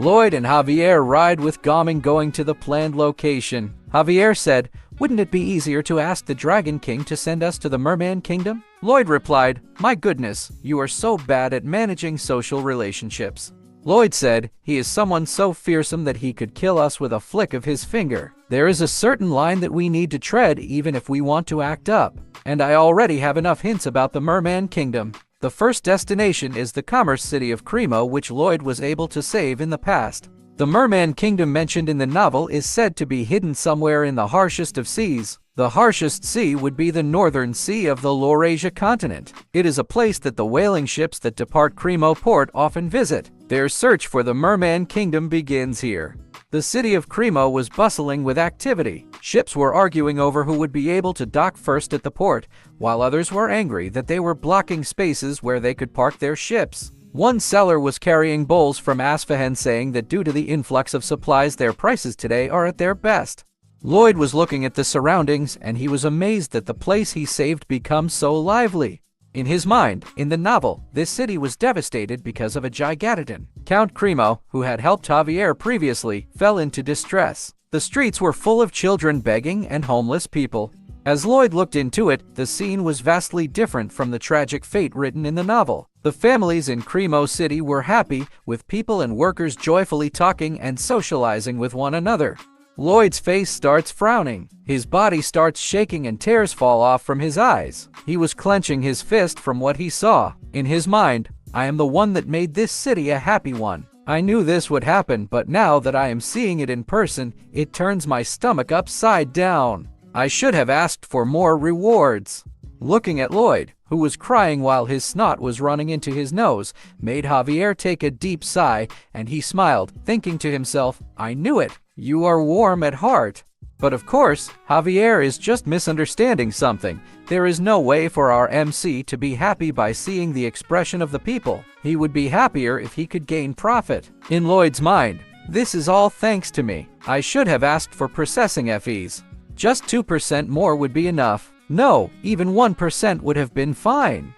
Lloyd and Javier ride with Goming going to the planned location. Javier said, "Wouldn't it be easier to ask the Dragon King to send us to the Merman Kingdom?" Lloyd replied, "My goodness, you are so bad at managing social relationships." Lloyd said, "He is someone so fearsome that he could kill us with a flick of his finger. There is a certain line that we need to tread even if we want to act up. And I already have enough hints about the Merman Kingdom. The first destination is the commerce city of Cremo, which Lloyd was able to save in the past. The Merman Kingdom mentioned in the novel is said to be hidden somewhere in the harshest of seas. The harshest sea would be the northern sea of the Laurasia continent. It is a place that the whaling ships that depart Cremo port often visit. Their search for the Merman Kingdom begins here." The city of Cremo was bustling with activity. Ships were arguing over who would be able to dock first at the port, while others were angry that they were blocking spaces where they could park their ships. One seller was carrying bowls from Asfahan, saying that due to the influx of supplies, their prices today are at their best. Lloyd was looking at the surroundings, and he was amazed that the place he saved becomes so lively. In his mind, in the novel, this city was devastated because of a Gigatodon. Count Cremo, who had helped Javier previously, fell into distress. The streets were full of children begging and homeless people. As Lloyd looked into it, the scene was vastly different from the tragic fate written in the novel. The families in Cremo City were happy, with people and workers joyfully talking and socializing with one another. Lloyd's face starts frowning. His body starts shaking and tears fall off from his eyes. He was clenching his fist from what he saw. In his mind, "I am the one that made this city a happy one. I knew this would happen, but now that I am seeing it in person, it turns my stomach upside down. I should have asked for more rewards." Looking at Lloyd, who was crying while his snot was running into his nose, made Javier take a deep sigh, and he smiled, thinking to himself, "I knew it. You are warm at heart." But of course, Javier is just misunderstanding something. There is no way for our MC to be happy by seeing the expression of the people. He would be happier if he could gain profit. In Lloyd's mind, "This is all thanks to me. I should have asked for processing fees. Just 2% more would be enough. No, even 1% would have been fine."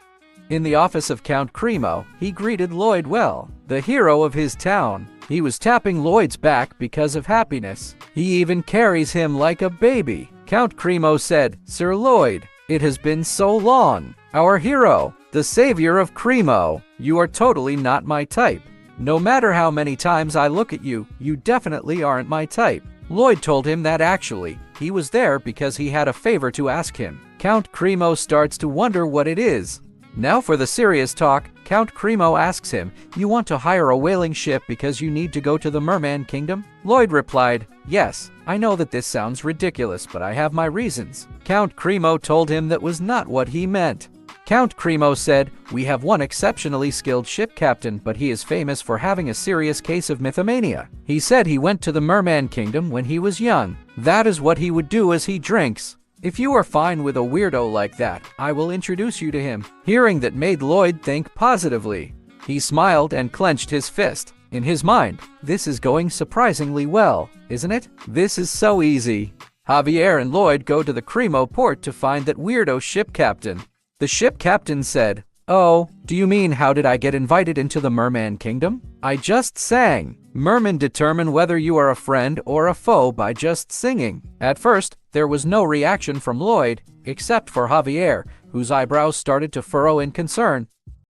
In the office of Count Cremo, he greeted Lloyd well, the hero of his town. He was tapping Lloyd's back because of happiness. He even carries him like a baby. Count Cremo said, "Sir Lloyd, it has been so long. Our hero, the savior of Cremo. You are totally not my type. No matter how many times I look at you, you definitely aren't my type." Lloyd told him that actually, he was there because he had a favor to ask him. Count Cremo starts to wonder what it is. Now for the serious talk, Count Cremo asks him, "You want to hire a whaling ship because you need to go to the Merman Kingdom?" Lloyd replied, "Yes, I know that this sounds ridiculous, but I have my reasons." Count Cremo told him that was not what he meant. Count Cremo said, "We have one exceptionally skilled ship captain, but he is famous for having a serious case of mythomania. He said he went to the Merman Kingdom when he was young. That is what he would do as he drinks. If you are fine with a weirdo like that, I will introduce you to him." Hearing that made Lloyd think positively. He smiled and clenched his fist. In his mind, this is going surprisingly well, isn't it? This is so easy. Javier and Lloyd go to the Cremo port to find that weirdo ship captain. The ship captain said, "Oh, do you mean how did I get invited into the Merman Kingdom? I just sang. Mermen determine whether you are a friend or a foe by just singing." At first, there was no reaction from Lloyd, except for Javier, whose eyebrows started to furrow in concern.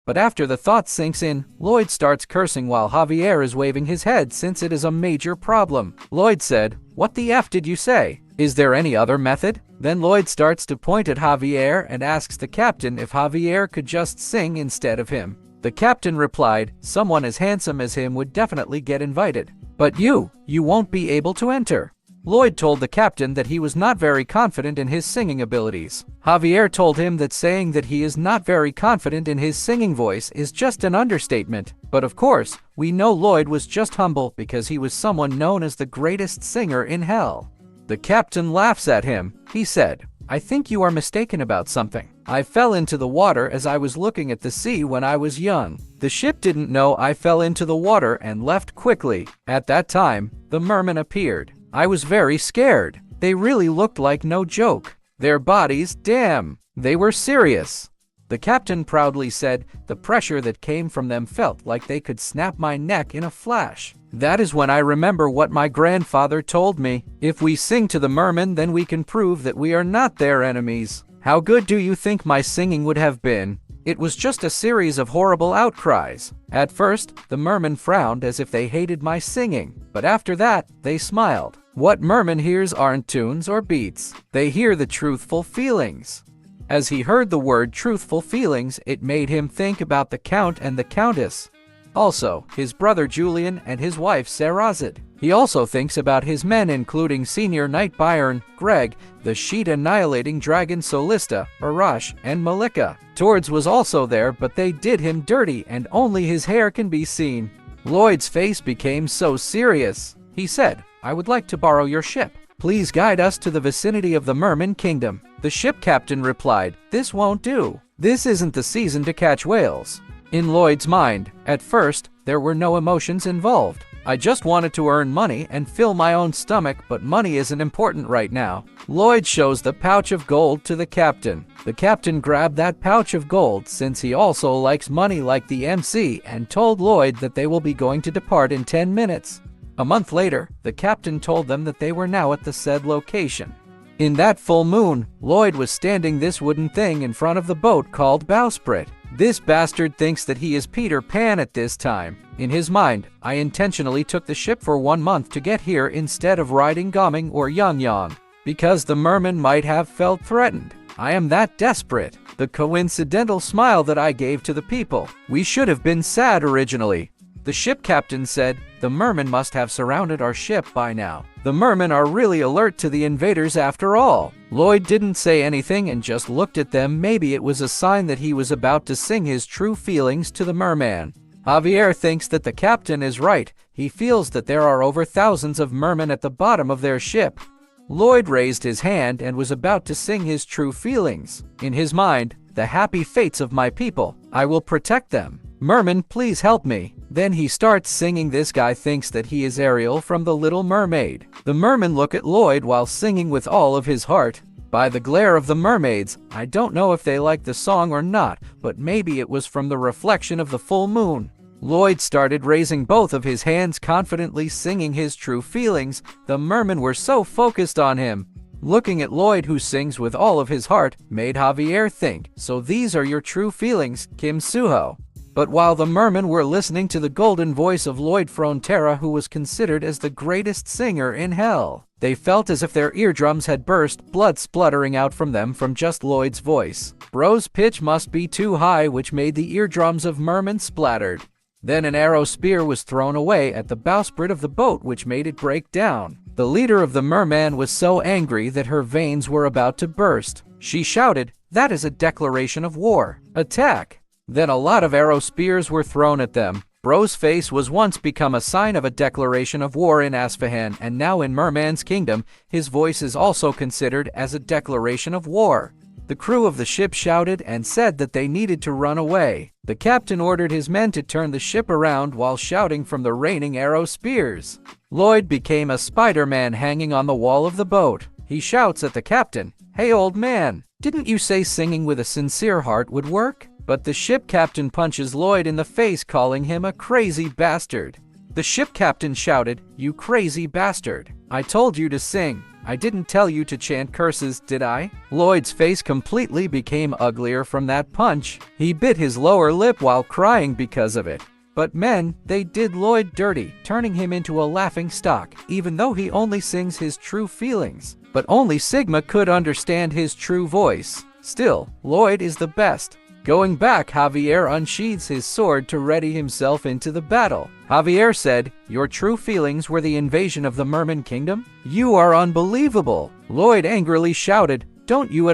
But after the thought sinks in, Lloyd starts cursing while Javier is waving his head since it is a major problem. Lloyd said, "What the F did you say? Is there any other method?" Then Lloyd starts to point at Javier and asks the captain if Javier could just sing instead of him. The captain replied, "Someone as handsome as him would definitely get invited. But you won't be able to enter." Lloyd told the captain that he was not very confident in his singing abilities. Javier told him that saying that he is not very confident in his singing voice is just an understatement. But of course, we know Lloyd was just humble because he was someone known as the greatest singer in hell. The captain laughs at him. He said, "I think you are mistaken about something. I fell into the water as I was looking at the sea when I was young. The ship didn't know I fell into the water and left quickly. At that time, the mermen appeared. I was very scared. They really looked like no joke. Their bodies, damn, they were serious." The captain proudly said, "The pressure that came from them felt like they could snap my neck in a flash. That is when I remember what my grandfather told me. If we sing to the mermen, then we can prove that we are not their enemies." How good do you think my singing would have been? It was just a series of horrible outcries. At first, the mermen frowned as if they hated my singing, but after that, they smiled. What merman hears aren't tunes or beats. They hear the truthful feelings. As he heard the word truthful feelings, it made him think about the count and the countess. Also, his brother Julian and his wife Sarazad. He also thinks about his men, including Senior Knight Byron, Greg, the sheet-annihilating dragon Solista, Arash, and Malika. Tords was also there, but they did him dirty and only his hair can be seen. Lloyd's face became so serious. He said, "I would like to borrow your ship. Please guide us to the vicinity of the Merman Kingdom." The ship captain replied, "This won't do. This isn't the season to catch whales." In Lloyd's mind, at first, there were no emotions involved. "I just wanted to earn money and fill my own stomach, but money isn't important right now." Lloyd shows the pouch of gold to the captain. The captain grabbed that pouch of gold since he also likes money like the MC and told Lloyd that they will be going to depart in 10 minutes. A month later, the captain told them that they were now at the said location. In that full moon, Lloyd was standing this wooden thing in front of the boat called Bowsprit. This bastard thinks that he is Peter Pan at this time. In his mind, "I intentionally took the ship for 1 month to get here instead of riding Gaming or Yang, because the mermen might have felt threatened. I am that desperate." The coincidental smile that I gave to the people. "We should have been sad originally." The ship captain said, "The mermen must have surrounded our ship by now. The mermen are really alert to the invaders after all." Lloyd didn't say anything and just looked at them. Maybe it was a sign that he was about to sing his true feelings to the merman. Javier thinks that the captain is right. He feels that there are over thousands of mermen at the bottom of their ship. Lloyd raised his hand and was about to sing his true feelings. In his mind, "The happy fates of my people. I will protect them. Merman, please help me." Then he starts singing. This guy thinks that he is Ariel from The Little Mermaid. The mermen look at Lloyd while singing with all of his heart. By the glare of the mermaids, I don't know if they like the song or not, but maybe it was from the reflection of the full moon. Lloyd started raising both of his hands, confidently singing his true feelings. The mermen were so focused on him. Looking at Lloyd, who sings with all of his heart, made Javier think, "So these are your true feelings, Kim Suho." But while the mermen were listening to the golden voice of Lloyd Frontera, who was considered as the greatest singer in hell, they felt as if their eardrums had burst, blood spluttering out from them from just Lloyd's voice. Bro's pitch must be too high, which made the eardrums of mermen splattered. Then an arrow spear was thrown away at the bowsprit of the boat, which made it break down. The leader of the merman was so angry that her veins were about to burst. She shouted, "That is a declaration of war. Attack!" Then a lot of arrow spears were thrown at them. Bro's face was once become a sign of a declaration of war in Asfahan, and now in Merman's Kingdom, his voice is also considered as a declaration of war. The crew of the ship shouted and said that they needed to run away. The captain ordered his men to turn the ship around while shouting from the raining arrow spears. Lloyd became a Spider-Man hanging on the wall of the boat. He shouts at the captain, "Hey old man, didn't you say singing with a sincere heart would work?" But the ship captain punches Lloyd in the face, calling him a crazy bastard. The ship captain shouted, "You crazy bastard. I told you to sing. I didn't tell you to chant curses, did I?" Lloyd's face completely became uglier from that punch. He bit his lower lip while crying because of it. But men, they did Lloyd dirty, turning him into a laughing stock, even though he only sings his true feelings. But only Sigma could understand his true voice. Still, Lloyd is the best. Going back, Javier unsheathes his sword to ready himself into the battle. Javier said, "Your true feelings were the invasion of the Merman Kingdom? You are unbelievable." Lloyd angrily shouted, "Don't you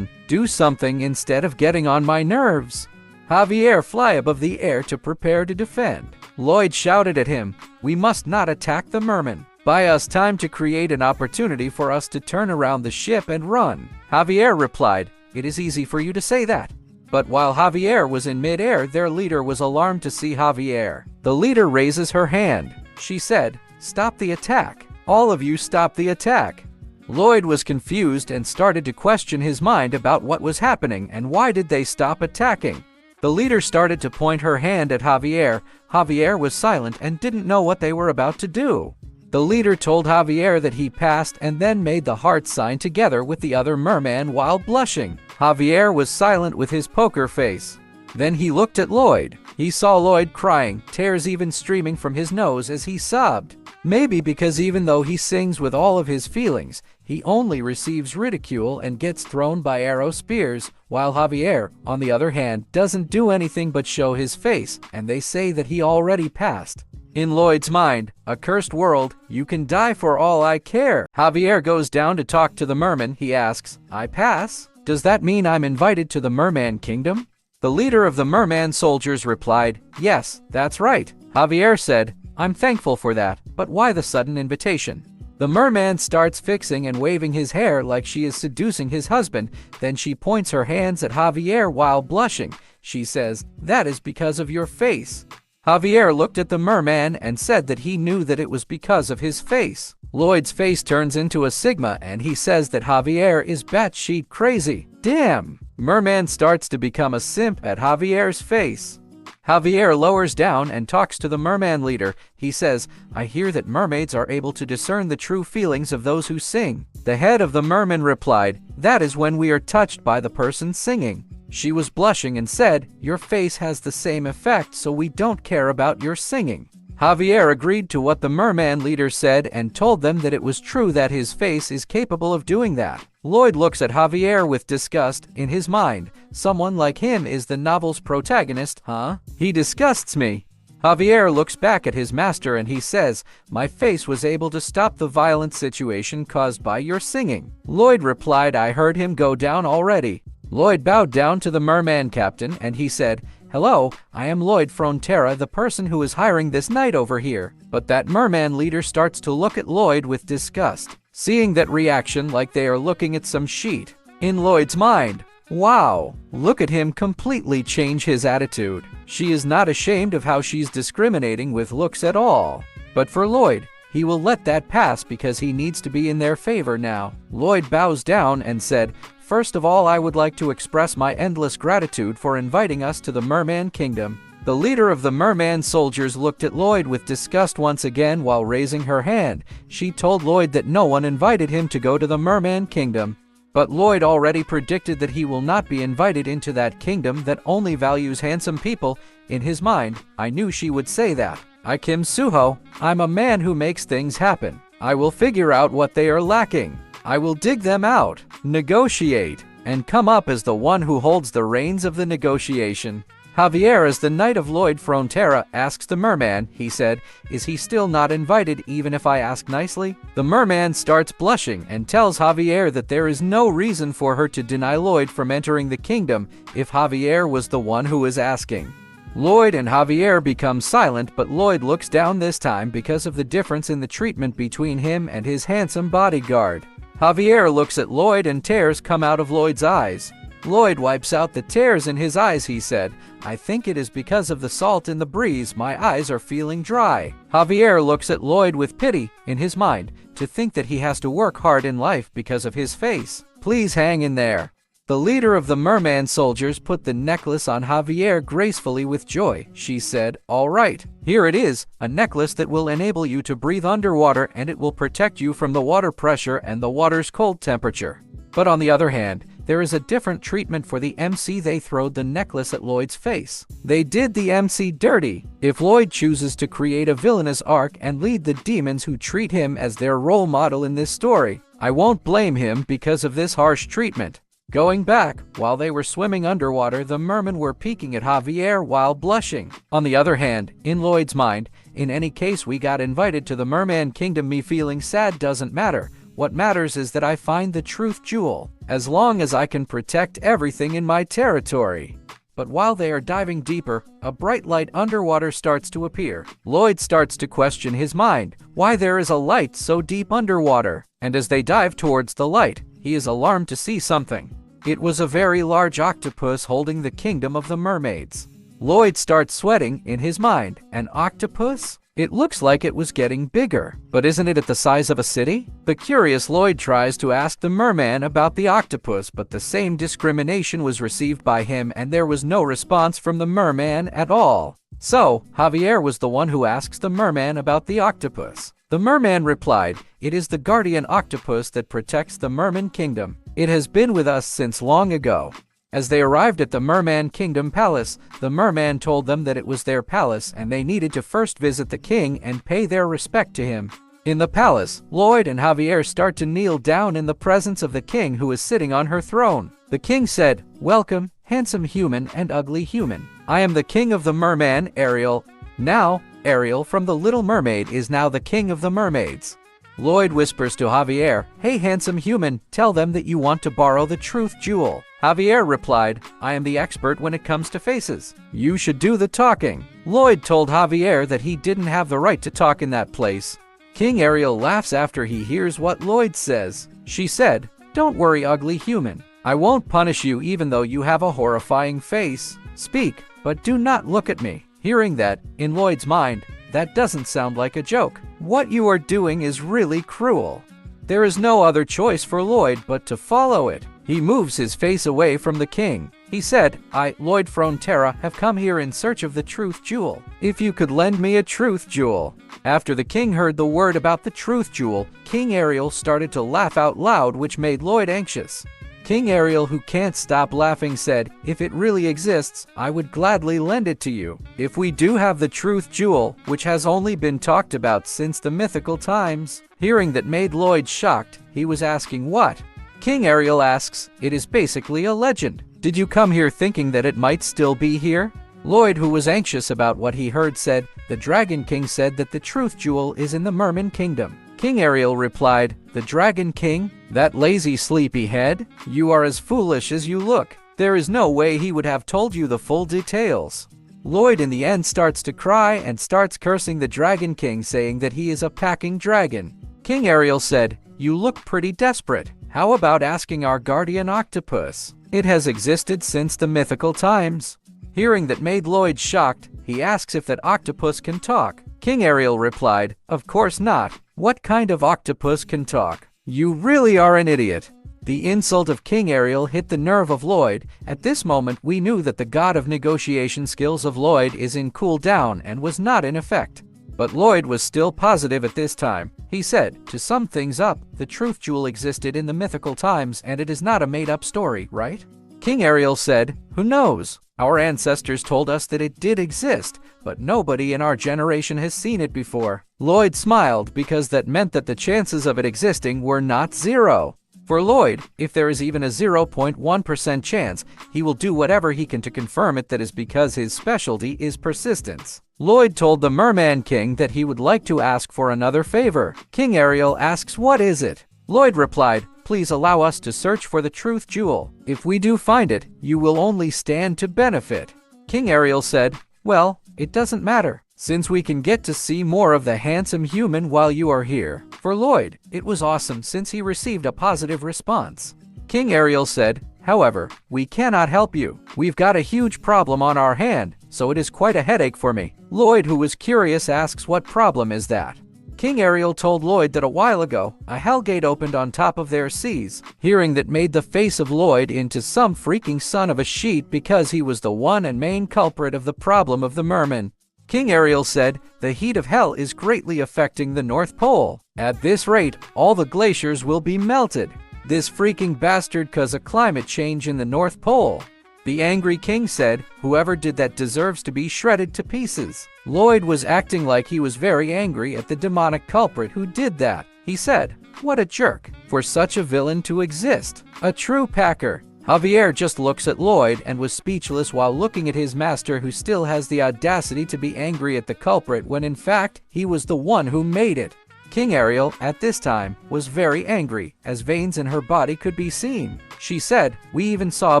do something instead of getting on my nerves." Javier fly above the air to prepare to defend. Lloyd shouted at him, "We must not attack the Merman. Buy us time to create an opportunity for us to turn around the ship and run." Javier replied, "It is easy for you to say that." But while Javier was in mid-air, their leader was alarmed to see Javier. The leader raises her hand. She said, "Stop the attack. All of you stop the attack." Lloyd was confused and started to question his mind about what was happening and why did they stop attacking. The leader started to point her hand at Javier. Javier was silent and didn't know what they were about to do. The leader told Javier that he passed and then made the heart sign together with the other merman while blushing. Javier was silent with his poker face. Then he looked at Lloyd. He saw Lloyd crying, tears even streaming from his nose as he sobbed. Maybe because even though he sings with all of his feelings, he only receives ridicule and gets thrown by arrow spears, while Javier, on the other hand, doesn't do anything but show his face, and they say that he already passed. In Lloyd's mind, a cursed world, you can die for all I care. Javier goes down to talk to the merman. He asks, I pass? Does that mean I'm invited to the Merman Kingdom? The leader of the merman soldiers replied, yes, that's right. Javier said, I'm thankful for that, but why the sudden invitation? The merman starts fixing and waving his hair like she is seducing his husband. Then she points her hands at Javier while blushing. She says, that is because of your face. Javier looked at the merman and said that he knew that it was because of his face. Lloyd's face turns into a sigma and he says that Javier is batshit crazy. Damn! Merman starts to become a simp at Javier's face. Javier lowers down and talks to the merman leader. He says, I hear that mermaids are able to discern the true feelings of those who sing. The head of the merman replied, that is when we are touched by the person singing. She was blushing and said, your face has the same effect, so we don't care about your singing. Javier agreed to what the merman leader said and told them that it was true that his face is capable of doing that. Lloyd looks at Javier with disgust. In his mind, someone like him is the novel's protagonist, huh? He disgusts me. Javier looks back at his master and he says, my face was able to stop the violent situation caused by your singing. Lloyd replied, I heard him go down already. Lloyd bowed down to the merman captain and he said, hello, I am Lloyd Frontera, the person who is hiring this night over here. But that merman leader starts to look at Lloyd with disgust, seeing that reaction like they are looking at some sheet. In Lloyd's mind, wow, look at him completely change his attitude. She is not ashamed of how she's discriminating with looks at all. But for Lloyd, he will let that pass because he needs to be in their favor now. Lloyd bows down and said, first of all, I would like to express my endless gratitude for inviting us to the Merman Kingdom. The leader of the merman soldiers looked at Lloyd with disgust once again while raising her hand. She told Lloyd that no one invited him to go to the Merman Kingdom. But Lloyd already predicted that he will not be invited into that kingdom that only values handsome people. In his mind, I knew she would say that. I Kim Suho, I'm a man who makes things happen. I will figure out what they are lacking. I will dig them out, negotiate, and come up as the one who holds the reins of the negotiation. Javier, as the knight of Lloyd Frontera, asks the merman. He said, is he still not invited even if I ask nicely? The merman starts blushing and tells Javier that there is no reason for her to deny Lloyd from entering the kingdom if Javier was the one who is asking. Lloyd and Javier become silent, but Lloyd looks down this time because of the difference in the treatment between him and his handsome bodyguard. Javier looks at Lloyd and tears come out of Lloyd's eyes. Lloyd wipes out the tears in his eyes. He said, I think it is because of the salt in the breeze. My eyes are feeling dry. Javier looks at Lloyd with pity. In his mind, to think that he has to work hard in life because of his face. Please hang in there. The leader of the merman soldiers put the necklace on Javier gracefully with joy. She said, all right, here it is, a necklace that will enable you to breathe underwater and it will protect you from the water pressure and the water's cold temperature. But on the other hand, there is a different treatment for the MC. They throwed the necklace at Lloyd's face. They did the MC dirty. If Lloyd chooses to create a villainous arc and lead the demons who treat him as their role model in this story, I won't blame him because of this harsh treatment. Going back, while they were swimming underwater, the mermen were peeking at Javier while blushing. On the other hand, in Lloyd's mind, in any case we got invited to the Merman Kingdom. Me feeling sad doesn't matter. What matters is that I find the truth jewel, as long as I can protect everything in my territory. But while they are diving deeper, a bright light underwater starts to appear. Lloyd starts to question his mind, why there is a light so deep underwater. And as they dive towards the light, he is alarmed to see something. It was a very large octopus holding the kingdom of the mermaids. Lloyd starts sweating in his mind. An octopus? It looks like it was getting bigger, but isn't it at the size of a city? The curious Lloyd tries to ask the merman about the octopus, but the same discrimination was received by him and there was no response from the merman at all. So, Javier was the one who asks the merman about the octopus. The merman replied, "It is the guardian octopus that protects the Merman Kingdom. It has been with us since long ago." As they arrived at the Merman Kingdom palace, the merman told them that it was their palace and they needed to first visit the king and pay their respect to him. In the palace, Lloyd and Javier start to kneel down in the presence of the king who is sitting on her throne. The king said, "Welcome, handsome human and ugly human. I am the king of the merman, Ariel. Now, Ariel from The Little Mermaid is now the king of the mermaids." Lloyd whispers to Javier, "Hey handsome human, tell them that you want to borrow the truth jewel." Javier replied, "I am the expert when it comes to faces. You should do the talking." Lloyd told Javier that he didn't have the right to talk in that place. King Ariel laughs after he hears what Lloyd says. She said, "Don't worry, ugly human. I won't punish you even though you have a horrifying face. Speak, but do not look at me." Hearing that, in Lloyd's mind, that doesn't sound like a joke. What you are doing is really cruel. There is no other choice for Lloyd but to follow it. He moves his face away from the king. He said, "I, Lloyd Frontera, have come here in search of the truth jewel. If you could lend me a truth jewel." After the king heard the word about the truth jewel, King Ariel started to laugh out loud, which made Lloyd anxious. King Ariel, who can't stop laughing, said, "If it really exists, I would gladly lend it to you. If we do have the truth jewel, which has only been talked about since the mythical times." Hearing that made Lloyd shocked. He was asking what? King Ariel asks, "It is basically a legend. Did you come here thinking that it might still be here?" Lloyd, who was anxious about what he heard, said, "The Dragon King said that the truth jewel is in the Merman Kingdom." King Ariel replied, "The Dragon King? That lazy sleepyhead? You are as foolish as you look. There is no way he would have told you the full details." Lloyd in the end starts to cry and starts cursing the Dragon King, saying that he is a packing dragon. King Ariel said, "You look pretty desperate. How about asking our guardian octopus? It has existed since the mythical times." Hearing that made Lloyd shocked. He asks if that octopus can talk. King Ariel replied, "Of course not. What kind of octopus can talk? You really are an idiot." The insult of King Ariel hit the nerve of Lloyd. At this moment we knew that the god of negotiation skills of Lloyd is in cool down and was not in effect. But Lloyd was still positive at this time. He said, "To sum things up, the truth jewel existed in the mythical times and it is not a made-up story, right?" King Ariel said, "Who knows? Our ancestors told us that it did exist, but nobody in our generation has seen it before." Lloyd smiled because that meant that the chances of it existing were not zero. For Lloyd, if there is even a 0.1% chance, he will do whatever he can to confirm it. That is because his specialty is persistence. Lloyd told the Merman King that he would like to ask for another favor. King Ariel asks, "What is it?" Lloyd replied, "Please allow us to search for the truth jewel. If we do find it, you will only stand to benefit." King Ariel said, "Well, it doesn't matter, since we can get to see more of the handsome human while you are here." For Lloyd, it was awesome since he received a positive response. King Ariel said, "However, we cannot help you. We've got a huge problem on our hand, so it is quite a headache for me." Lloyd, who was curious, asks, "What problem is that?" King Ariel told Lloyd that a while ago, a hell gate opened on top of their seas. Hearing that made the face of Lloyd into some freaking son of a sheet because he was the one and main culprit of the problem of the mermen. King Ariel said, "The heat of hell is greatly affecting the North Pole. At this rate, all the glaciers will be melted. This freaking bastard caused a climate change in the North Pole." The angry king said, "Whoever did that deserves to be shredded to pieces." Lloyd was acting like he was very angry at the demonic culprit who did that. He said, "What a jerk, for such a villain to exist. A true packer." Javier just looks at Lloyd and was speechless while looking at his master, who still has the audacity to be angry at the culprit when in fact he was the one who made it. King Ariel, at this time, was very angry, as veins in her body could be seen. She said, "We even saw a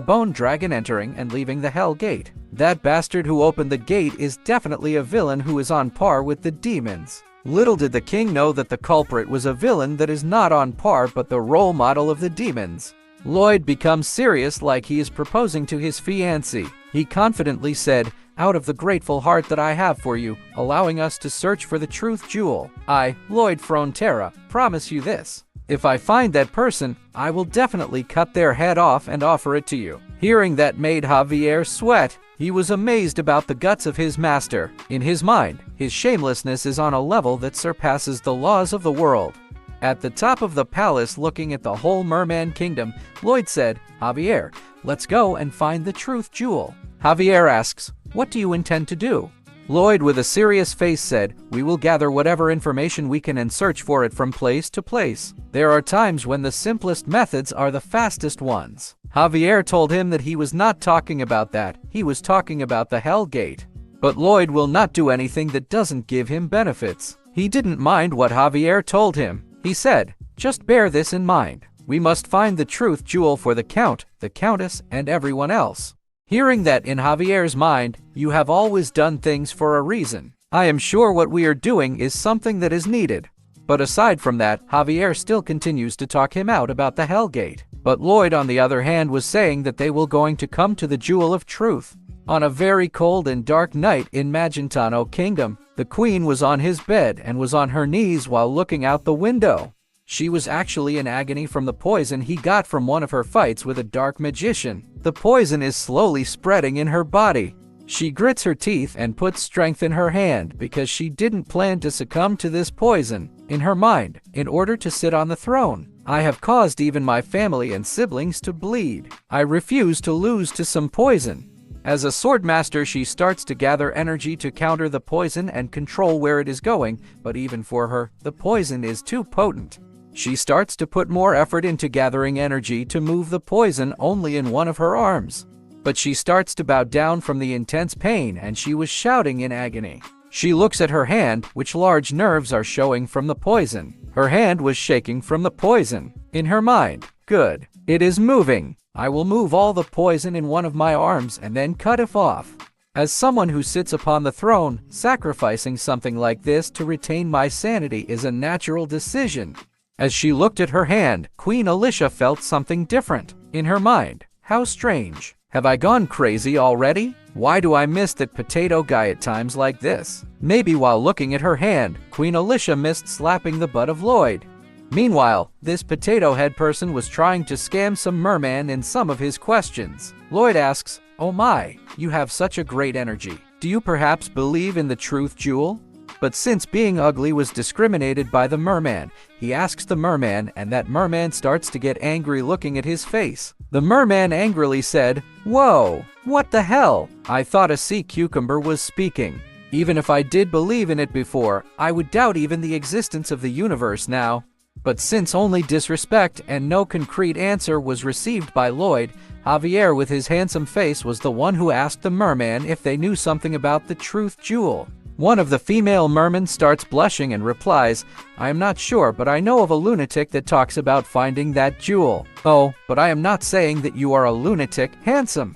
bone dragon entering and leaving the Hell Gate. That bastard who opened the gate is definitely a villain who is on par with the demons." Little did the king know that the culprit was a villain that is not on par but the role model of the demons. Lloyd becomes serious like he is proposing to his fiancée. He confidently said, out of the grateful heart that I have for you, allowing us to search for the truth jewel. I, Lloyd Frontera, promise you this. If I find that person, I will definitely cut their head off and offer it to you." Hearing that made Javier sweat. He was amazed about the guts of his master. In his mind, his shamelessness is on a level that surpasses the laws of the world. At the top of the palace looking at the whole Merman Kingdom, Lloyd said, "Javier, let's go and find the truth jewel." Javier asks, "What do you intend to do?" Lloyd with a serious face said, "We will gather whatever information we can and search for it from place to place. There are times when the simplest methods are the fastest ones." Javier told him that he was not talking about that, he was talking about the Hell Gate. But Lloyd will not do anything that doesn't give him benefits. He didn't mind what Javier told him. He said, "Just bear this in mind. We must find the truth jewel for the Count, the Countess, and everyone else." Hearing that in Javier's mind, "You have always done things for a reason. I am sure what we are doing is something that is needed." But aside from that, Javier still continues to talk him out about the Hell Gate. But Lloyd, on the other hand, was saying that they were going to come to the Jewel of Truth. On a very cold and dark night in Magentano Kingdom, the queen was on his bed and was on her knees while looking out the window. She was actually in agony from the poison he got from one of her fights with a dark magician. The poison is slowly spreading in her body. She grits her teeth and puts strength in her hand because she didn't plan to succumb to this poison. In her mind, in order to sit on the throne, I have caused even my family and siblings to bleed. I refuse to lose to some poison. As a swordmaster, she starts to gather energy to counter the poison and control where it is going, but even for her, the poison is too potent. She starts to put more effort into gathering energy to move the poison only in one of her arms. But she starts to bow down from the intense pain and she was shouting in agony. She looks at her hand, which large nerves are showing from the poison. Her hand was shaking from the poison. In her mind, "Good. It is moving. I will move all the poison in one of my arms and then cut it off." As someone who sits upon the throne, sacrificing something like this to retain my sanity is a natural decision. As she looked at her hand, Queen Alicia felt something different. In her mind, "How strange. Have I gone crazy already? Why do I miss that potato guy at times like this?" Maybe while looking at her hand, Queen Alicia missed slapping the butt of Lloyd. Meanwhile, this potato head person was trying to scam some merman in some of his questions. Lloyd asks, "Oh my, you have such a great energy. Do you perhaps believe in the truth jewel?" But since being ugly was discriminated by the merman, he asks the merman and that merman starts to get angry looking at his face. The merman angrily said, "Whoa, what the hell? I thought a sea cucumber was speaking. Even if I did believe in it before, I would doubt even the existence of the universe now." But since only disrespect and no concrete answer was received by Lloyd, Javier with his handsome face was the one who asked the merman if they knew something about the truth jewel. One of the female mermen starts blushing and replies, "I am not sure, but I know of a lunatic that talks about finding that jewel." "Oh, but I am not saying that you are a lunatic, handsome."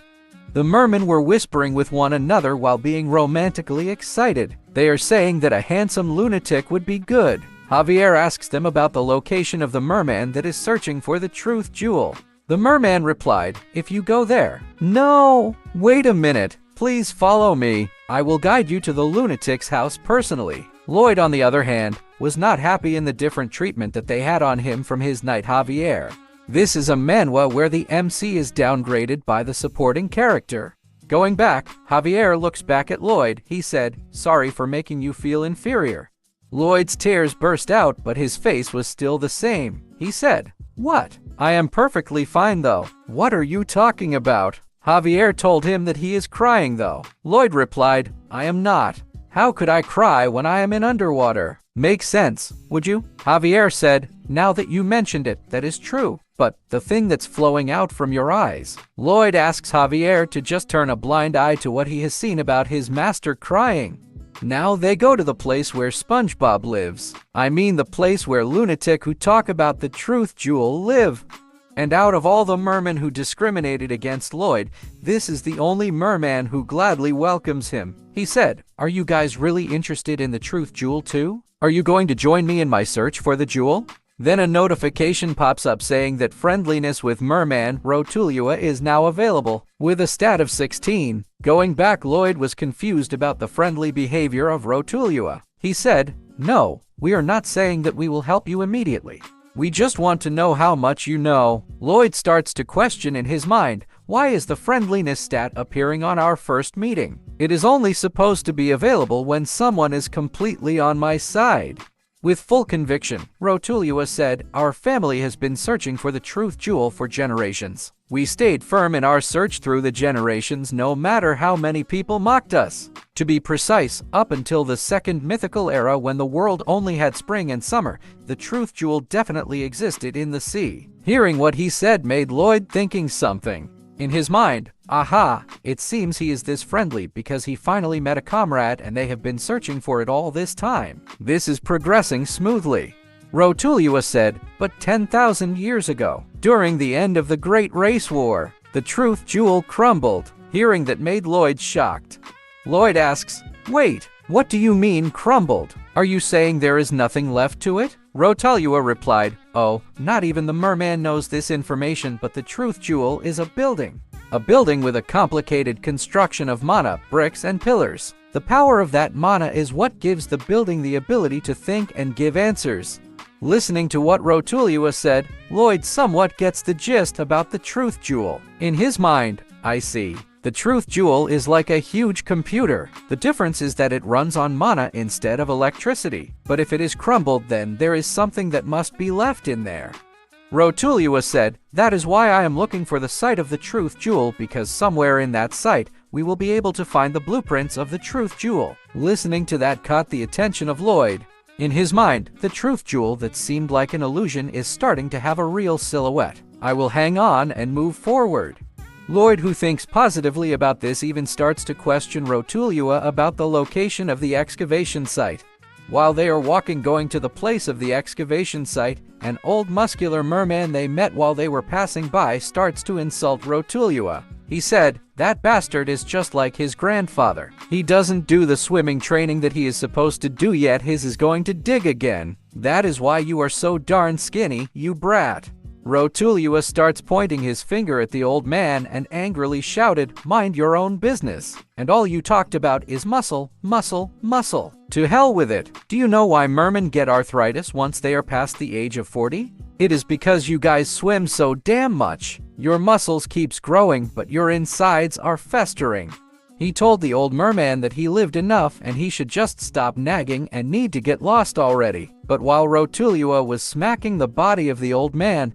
The mermen were whispering with one another while being romantically excited. They are saying that a handsome lunatic would be good. Javier asks them about the location of the merman that is searching for the truth jewel. The merman replied, "If you go there." "No, wait a minute. Please follow me. I will guide you to the lunatic's house personally." Lloyd, on the other hand, was not happy in the different treatment that they had on him from his knight Javier. This is a manhwa where the MC is downgraded by the supporting character. Going back, Javier looks back at Lloyd. He said, "Sorry for making you feel inferior." Lloyd's tears burst out, but his face was still the same. He said, "What? I am perfectly fine though. What are you talking about?" Javier told him that he is crying though. Lloyd replied, "I am not. How could I cry when I am in underwater? Makes sense, would you?" Javier said, "Now that you mentioned it, that is true. But the thing that's flowing out from your eyes." Lloyd asks Javier to just turn a blind eye to what he has seen about his master crying. Now they go to the place where SpongeBob lives. I mean the place where lunatic who talk about the truth jewel live. And out of all the mermen who discriminated against Lloyd, this is the only merman who gladly welcomes him. He said, "Are you guys really interested in the truth jewel too? Are you going to join me in my search for the jewel?" Then a notification pops up saying that friendliness with Merman Rotulua is now available, with a stat of 16. Going back, Lloyd was confused about the friendly behavior of Rotulua. He said, "No, we are not saying that we will help you immediately. We just want to know how much you know." Lloyd starts to question in his mind, why is the friendliness stat appearing on our first meeting? It is only supposed to be available when someone is completely on my side. With full conviction, Rotulua said, "Our family has been searching for the truth jewel for generations. We stayed firm in our search through the generations no matter how many people mocked us. To be precise, up until the second mythical era when the world only had spring and summer, the truth jewel definitely existed in the sea." Hearing what he said made Lloyd thinking something. In his mind, aha, it seems he is this friendly because he finally met a comrade and they have been searching for it all this time. This is progressing smoothly. Rotulua said, "But 10,000 years ago, during the end of the Great Race War, the truth jewel crumbled." Hearing that made Lloyd shocked. Lloyd asks, "Wait, what do you mean crumbled? Are you saying there is nothing left to it?" Rotulua replied, "Oh, not even the merman knows this information, but the truth jewel is a building. A building with a complicated construction of mana, bricks, and pillars. The power of that mana is what gives the building the ability to think and give answers." Listening to what Rotulua said, Lloyd somewhat gets the gist about the truth jewel. In his mind, I see. The truth jewel is like a huge computer. The difference is that it runs on mana instead of electricity. But if it is crumbled, then there is something that must be left in there. Rotulua said, "That is why I am looking for the site of the truth jewel, because somewhere in that site, we will be able to find the blueprints of the truth jewel." Listening to that caught the attention of Lloyd. In his mind, the truth jewel that seemed like an illusion is starting to have a real silhouette. I will hang on and move forward. Lloyd, who thinks positively about this, even starts to question Rotulua about the location of the excavation site. While they are walking going to the place of the excavation site, an old muscular merman they met while they were passing by starts to insult Rotulua. He said, "That bastard is just like his grandfather. He doesn't do the swimming training that he is supposed to do yet. His is going to dig again. That is why you are so darn skinny, you brat." Rotulua starts pointing his finger at the old man and angrily shouted, "Mind your own business. And all you talked about is muscle, muscle, muscle. To hell with it. Do you know why mermen get arthritis once they are past the age of 40? It is because you guys swim so damn much. Your muscles keeps growing, but your insides are festering." He told the old merman that he lived enough and he should just stop nagging and need to get lost already. But while Rotulua was smacking the body of the old man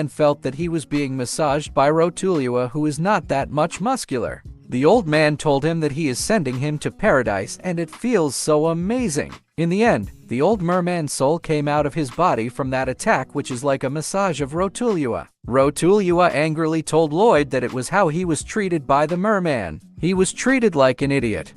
felt that he was being massaged by Rotulua, who is not that much muscular. The old man told him that he is sending him to paradise and it feels so amazing. In the end, the old merman's soul came out of his body from that attack, which is like a massage of Rotulua. Rotulua angrily told Lloyd that it was how he was treated by the merman. He was treated like an idiot.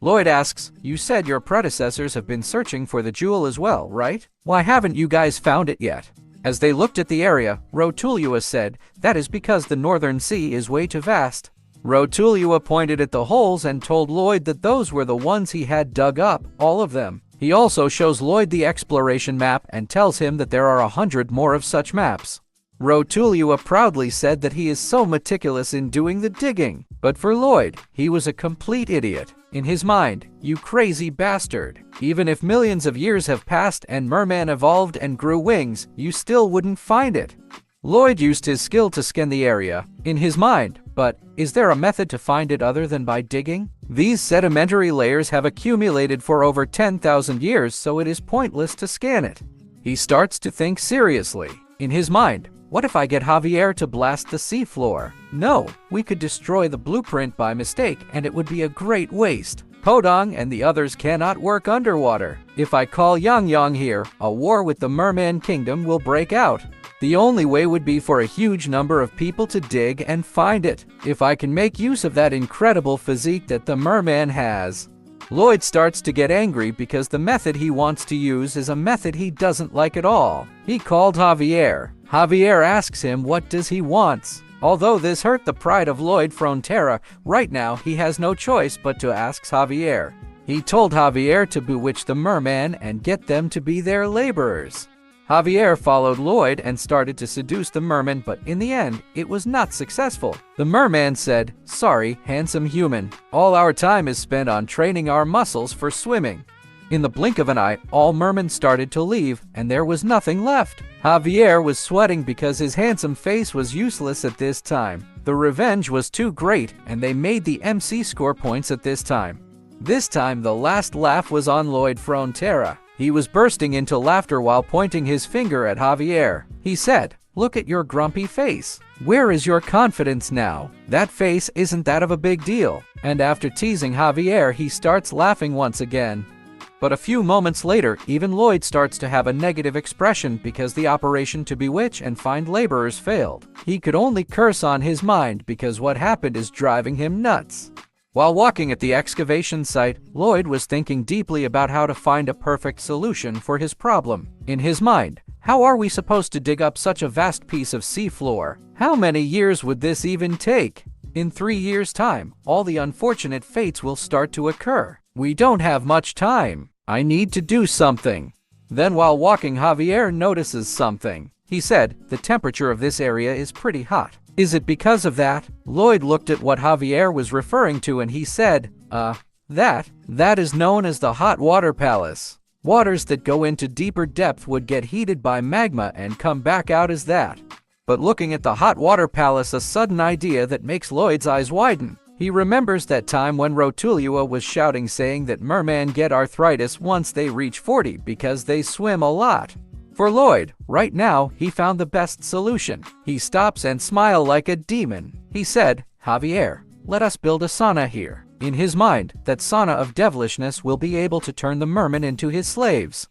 Lloyd asks, "You said your predecessors have been searching for the jewel as well, right? Why haven't you guys found it yet?" As they looked at the area, Rotulua said, "That is because the northern sea is way too vast." Rotulua pointed at the holes and told Lloyd that those were the ones he had dug up, all of them. He also shows Lloyd the exploration map and tells him that there are 100 more of such maps. Rotulua proudly said that he is so meticulous in doing the digging, but for Lloyd, he was a complete idiot. In his mind, "You crazy bastard. Even if millions of years have passed and merman evolved and grew wings, you still wouldn't find it." Lloyd used his skill to scan the area. In his mind, but is there a method to find it other than by digging? These sedimentary layers have accumulated for over 10,000 years, so it is pointless to scan it. He starts to think seriously. In his mind, what if I get Javier to blast the seafloor? No, we could destroy the blueprint by mistake and it would be a great waste. Podong and the others cannot work underwater. If I call Yang Yang here, a war with the Merman Kingdom will break out. The only way would be for a huge number of people to dig and find it. If I can make use of that incredible physique that the merman has. Lloyd starts to get angry because the method he wants to use is a method he doesn't like at all. He called Javier. Javier asks him what does he wants. Although this hurt the pride of Lloyd Frontera, right now he has no choice but to ask Javier. He told Javier to bewitch the merman and get them to be their laborers. Javier followed Lloyd and started to seduce the merman, but in the end, it was not successful. The merman said, "Sorry, handsome human. All our time is spent on training our muscles for swimming." In the blink of an eye, all mermen started to leave, and there was nothing left. Javier was sweating because his handsome face was useless at this time. The revenge was too great, and they made the MC score points at this time. This time, the last laugh was on Lloyd Frontera. He was bursting into laughter while pointing his finger at Javier. He said, "Look at your grumpy face. Where is your confidence now? That face isn't that of a big deal." And after teasing Javier, he starts laughing once again. But a few moments later, even Lloyd starts to have a negative expression because the operation to bewitch and find laborers failed. He could only curse on his mind because what happened is driving him nuts. While walking at the excavation site, Lloyd was thinking deeply about how to find a perfect solution for his problem. In his mind, how are we supposed to dig up such a vast piece of seafloor? How many years would this even take? In 3 years' time, all the unfortunate fates will start to occur. We don't have much time. I need to do something. Then while walking, Javier notices something. He said, "The temperature of this area is pretty hot. Is it because of that?" Lloyd looked at what Javier was referring to and he said, that is known as the hot water palace. Waters that go into deeper depth would get heated by magma and come back out as that." But looking at the hot water palace, a sudden idea that makes Lloyd's eyes widen. He remembers that time when Rotulua was shouting saying that mermen get arthritis once they reach 40 because they swim a lot. For Lloyd, right now, he found the best solution. He stops and smiles like a demon. He said, "Javier, let us build a sauna here." In his mind, that sauna of devilishness will be able to turn the mermen into his slaves.